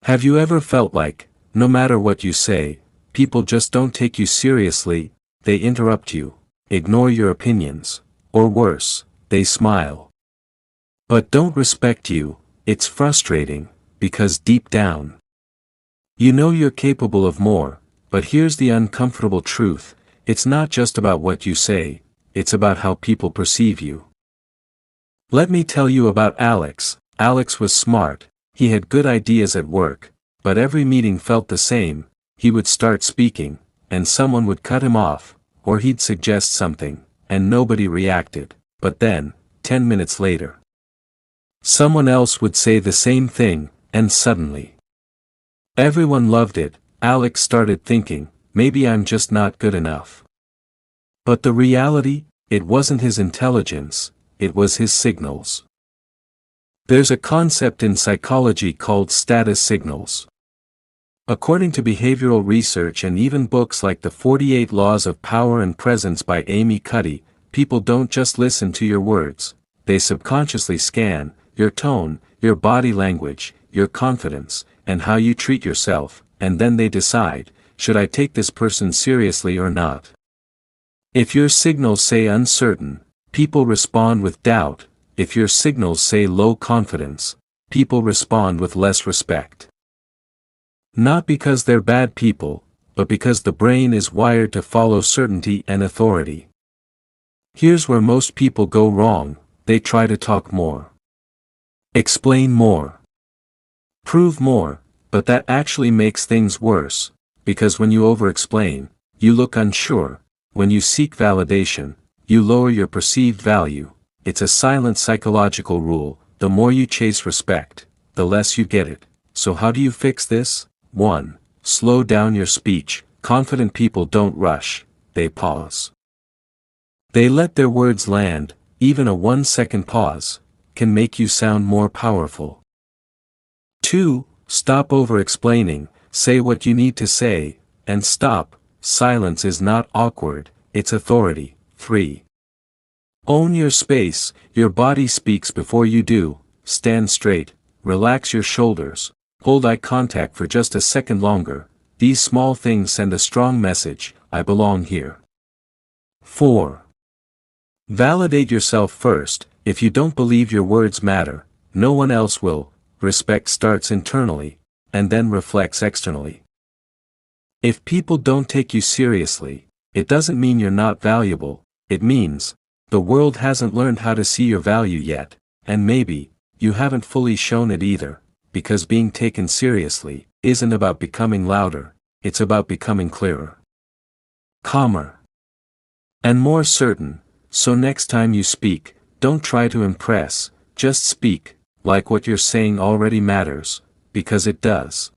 Have you ever felt like, no matter what you say, people just don't take you seriously, they interrupt you, ignore your opinions, or worse, they smile, but don't respect you? It's frustrating, because deep down, you know you're capable of more, but here's the uncomfortable truth, it's not just about what you say, it's about how people perceive you. Let me tell you about Alex. Alex was smart, he had good ideas at work, but every meeting felt the same. He would start speaking, and someone would cut him off, or he'd suggest something, and nobody reacted, but then, 10 minutes later, someone else would say the same thing, and suddenly, everyone loved it. Alex started thinking, maybe I'm just not good enough. But the reality, it wasn't his intelligence, it was his signals. There's a concept in psychology called status signals. According to behavioral research and even books like The 48 Laws of Power and Presence by Amy Cuddy, people don't just listen to your words, they subconsciously scan your tone, your body language, your confidence, and how you treat yourself, and then they decide, should I take this person seriously or not? If your signals say uncertain, people respond with doubt. If your signals say low confidence, people respond with less respect. Not because they're bad people, but because the brain is wired to follow certainty and authority. Here's where most people go wrong, they try to talk more, explain more, prove more, but that actually makes things worse, because when you over-explain, you look unsure, when you seek validation, you lower your perceived value. It's a silent psychological rule, the more you chase respect, the less you get it. So how do you fix this? 1. Slow down your speech. Confident people don't rush, they pause. They let their words land. Even a 1-second pause can make you sound more powerful. 2. Stop over-explaining, say what you need to say, and stop. Silence is not awkward, it's authority. 3. Own your space, your body speaks before you do. Stand straight, relax your shoulders, hold eye contact for just a second longer. These small things send a strong message, I belong here. 4. Validate yourself first. If you don't believe your words matter, no one else will. Respect starts internally, and then reflects externally. If people don't take you seriously, it doesn't mean you're not valuable, it means, the world hasn't learned how to see your value yet, and maybe, you haven't fully shown it either, because being taken seriously isn't about becoming louder, it's about becoming clearer, calmer, and more certain. So next time you speak, don't try to impress, just speak, like what you're saying already matters, because it does.